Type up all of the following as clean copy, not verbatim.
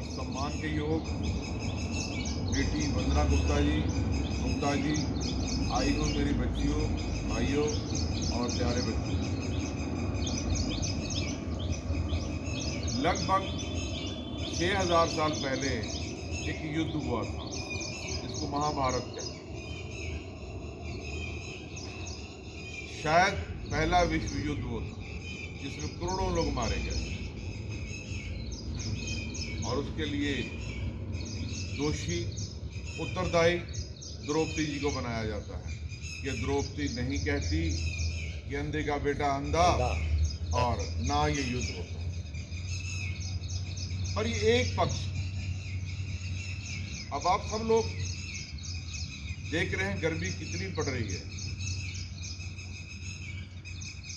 सम्मान के योग बेटी वंदना गुप्ता जी आई हो मेरी बच्चियों, भाइयों और प्यारे बच्चों। लगभग 6000 साल पहले एक युद्ध हुआ था जिसको महाभारत कहते हैं। शायद पहला विश्व युद्ध वो था जिसमें करोड़ों लोग मारे गए और उसके लिए दोषी उत्तरदायी द्रौपदी जी को बनाया जाता है कि द्रौपदी नहीं कहती कि अंधे का बेटा अंधा और ना ये युद्ध होता है। पर ये एक पक्ष। अब आप सब लोग देख रहे हैं गर्मी कितनी पड़ रही है,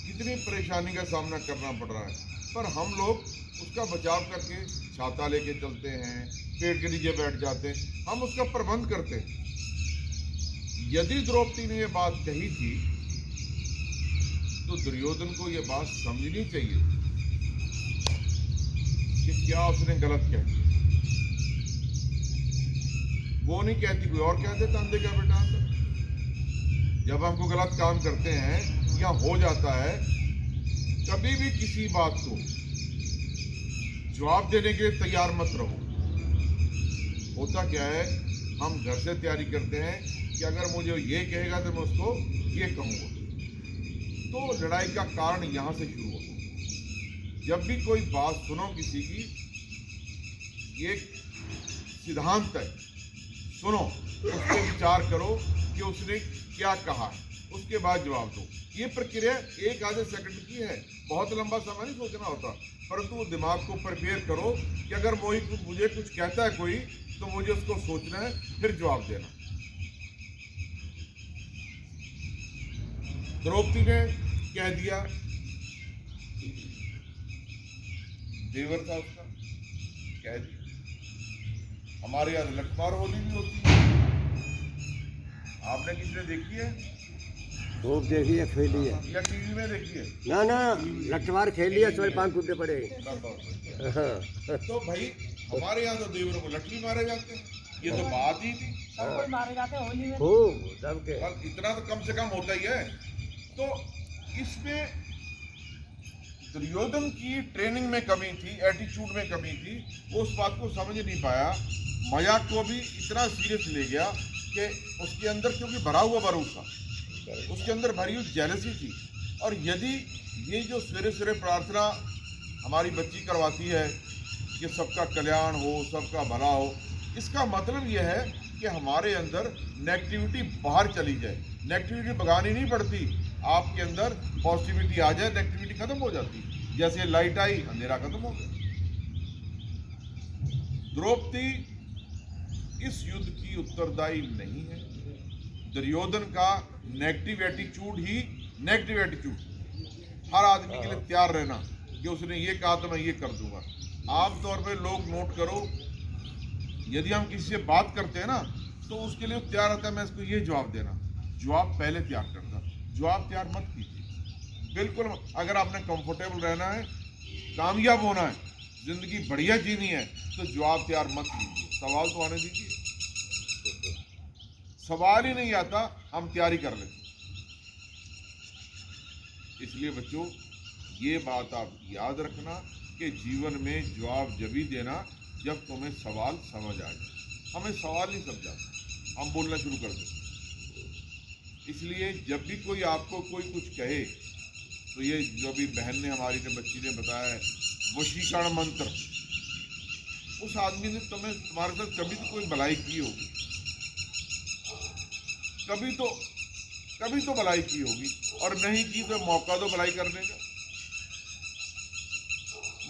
कितनी परेशानी का सामना करना पड़ रहा है, पर हम लोग उसका बचाव करके छाता लेके चलते हैं, पेड़ के नीचे बैठ जाते हैं, हम उसका प्रबंध करते हैं। यदि द्रौपदी ने ये बात कही थी तो दुर्योधन को ये बात समझनी चाहिए कि क्या उसने गलत कह दिया। वो नहीं कहती, कोई और कह देता अंधे का बेटा अंधा। जब हमको गलत काम करते हैं या हो जाता है, कभी भी किसी बात को जवाब देने के लिए तैयार मत रहो। होता क्या है, हम घर से तैयारी करते हैं कि अगर मुझे ये कहेगा तो मैं उसको ये कहूँगा। तो लड़ाई का कारण यहाँ से शुरू होता है। जब भी कोई बात सुनो किसी की, एक सिद्धांत है, सुनो, उस पर विचार करो कि उसने क्या कहा है, उसके बाद जवाब दो। ये प्रक्रिया एक आधे सेकंड की है, बहुत लंबा समय नहीं सोचना होता, परंतु वो दिमाग को प्रिपेयर करो कि अगर मुझे कुछ कहता है कोई, तो मुझे उसको सोचना है, फिर जवाब देना। द्रौपदी ने कह दिया, देवर था उसका, कह दिया। हमारे यहाँ लठमार होली भी होती है, आपने किसने देखी है? खूब देखी है, खेली है, या टीवी में देखी है? ना लठमार खेली है, तुम्हारे 5 टूटे पड़े। तो भाई हमारे यहाँ तो देवरों को लठवी मारे जाते हैं, ये तो बात ही थी। मारे जाते हैं होली में। खूब सबके। इतना तो कम से कम होता ही है। तो इसमें दुर्योधन की ट्रेनिंग में कमी थी, एटीट्यूड में कमी थी, वो उस बात को समझ नहीं पाया। मजाक को भी इतना सीरियस ले गया कि उसके अंदर, क्योंकि भरा हुआ बारूद था, उसके अंदर भरी हुई जेलसी थी। और यदि ये जो सवेरे सवेरे प्रार्थना हमारी बच्ची करवाती है कि सबका कल्याण हो, सबका भला हो, इसका मतलब यह है कि हमारे अंदर नेगेटिविटी बाहर चली जाए। नेगेटिविटी भगानी नहीं पड़ती, आपके अंदर पॉजिटिविटी आ जाए, नेगेटिविटी खत्म हो जाती। जैसे लाइट आई, अंधेरा खत्म हो गया। द्रौपदी इस युद्ध की उत्तरदायी नहीं है। दुर्योधन का नेगेटिव एटीट्यूड ही नेगेटिव एटीट्यूड। हर आदमी के लिए तैयार रहना कि उसने ये कहा तो मैं ये कर दूंगा। आमतौर पे लोग नोट करो, यदि हम किसी से बात करते हैं ना, तो उसके लिए तैयार रहता है मैं इसको ये जवाब देना। जवाब पहले तैयार करता, जवाब तैयार मत कीजिए। बिल्कुल, अगर आपने कंफर्टेबल रहना है, कामयाब होना है, जिंदगी बढ़िया जीनी है, तो जवाब तैयार मत कीजिए, सवाल तो आने दीजिए। सवाल ही नहीं आता, हम तैयारी कर लेते। इसलिए बच्चों, ये बात आप याद रखना कि जीवन में जवाब जब ही देना जब तुम्हें सवाल समझ आ जाए। हमें सवाल नहीं समझ आता, हम बोलना शुरू कर देते। इसलिए जब भी कोई आपको कोई कुछ कहे, तो ये जो भी बहन ने, हमारी ने, बच्ची ने बताया है, वशीकरण मंत्र, उस आदमी ने तुम्हारे साथ कभी तो कोई भलाई की होगी, कभी तो भलाई की होगी, और नहीं की तो मौका दो भलाई करने का।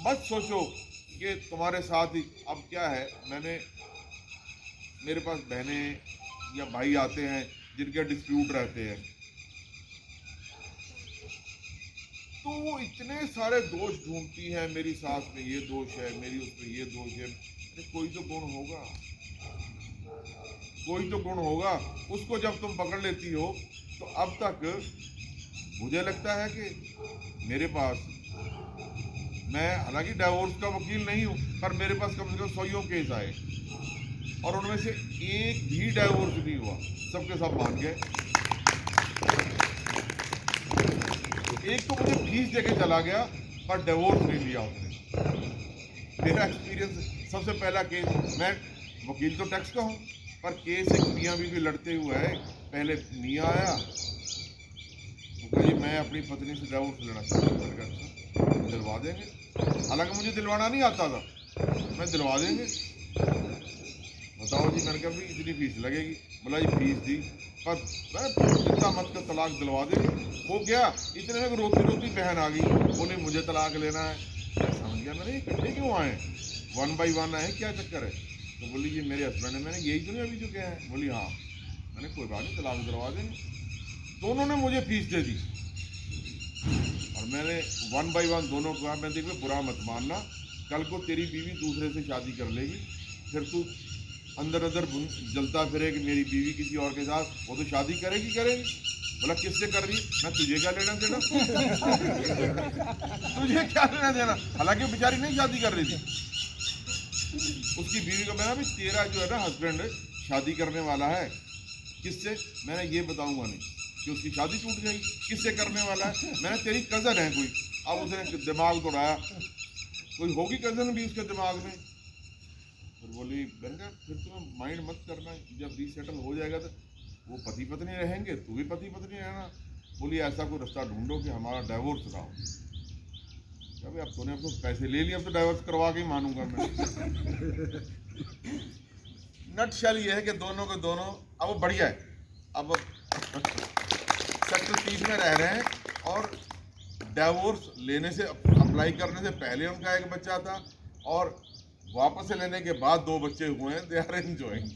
मत सोचो कि तुम्हारे साथ ही। अब क्या है, मेरे पास बहनें या भाई आते हैं जिनके डिस्प्यूट रहते हैं, तो वो इतने सारे दोष ढूंढती है, मेरी सास में ये दोष है, मेरी उसमें ये दोष है। कोई तो गुण होगा, कोई तो गुण होगा। उसको जब तुम पकड़ लेती हो, तो अब तक मुझे लगता है कि मेरे पास मैं हालांकि डाइवोर्स का वकील नहीं हूँ, पर मेरे पास कम से कम 100 केस आए और उनमें से एक भी डाइवोर्स नहीं हुआ, सबके सब मान गए। एक तो मुझे फीस देके चला गया पर डिवोर्स नहीं लिया उसने। मेरा एक्सपीरियंस, सबसे पहला केस, मैं वकील तो टैक्स का हूँ, पर केस एक मियाँ बीवी लड़ते हुए है। पहले मियाँ आया, वो कही मैं अपनी पत्नी से डिवोर्स लेना चाहता हूँ। मैंने कहा अच्छा दिलवा देंगे, हालांकि मुझे दिलवाना नहीं आता था, मैं दिलवा देंगे, बताओ जी। मैंने कहा भाई इतनी फीस लगेगी, बोला जी फीस दी, पर चिंता मत कर तलाक दिलवा देंगे। हो गया, इतने में रोती रोती बहन आ गई, बोले मुझे तलाक लेना है। मैं समझ गया, मैंने इकट्ठे क्यों आए, 1 by 1 आए, क्या चक्कर है? तो बोली ये मेरे हस्बैंड है। मैंने यही तो नहीं अभी जो क्या है? बोली हाँ। मैंने कोई बात नहीं, तलाक दिलवा देंगे। दोनों ने मुझे फीस दे दी और मैंने 1 by 1 दोनों को कहा, मैं देखो बुरा मत मानना, कल को तेरी बीवी दूसरे से शादी कर लेगी, फिर तू अंदर अंदर जलता फिरे कि मेरी बीवी किसी और के साथ, वो तो शादी करेगी। बोला किससे कर रही? मैं तुझे क्या लेना देना तुझे क्या लेना देना। हालांकि वो बेचारी नहीं शादी कर रही थी, उसकी बीवी को मैंने, भाई तेरा जो है ना हस्बैंड शादी करने वाला है, किससे? मैंने ये बताऊंगा नहीं कि उसकी शादी टूट गई, किससे करने वाला है? मैंने तेरी कज़न है कोई। अब उसने दिमाग दौड़ाया, कोई होगी कज़न भी उसके दिमाग में। फिर बोली, मैंने कहा फिर तुम्हें माइंड मत करना, जब रीसेटल हो जाएगा तो वो पति पत्नी रहेंगे, तू भी पति पत्नी रहना। बोली ऐसा कोई रास्ता ढूंढो कि हमारा डाइवोर्स ना हो। अब तूने अब तो पैसे ले लिए, अब तो डाइवोर्स करवा के ही मानूंगा मैं। नटशेल ये है कि दोनों के दोनों अब बढ़िया है, अब सेक्टर 30 में रह रहे हैं और डाइवोर्स लेने से, अप्लाई करने से पहले उनका एक बच्चा था और वापस से लेने के बाद 2 बच्चे हुए हैं। They are enjoying.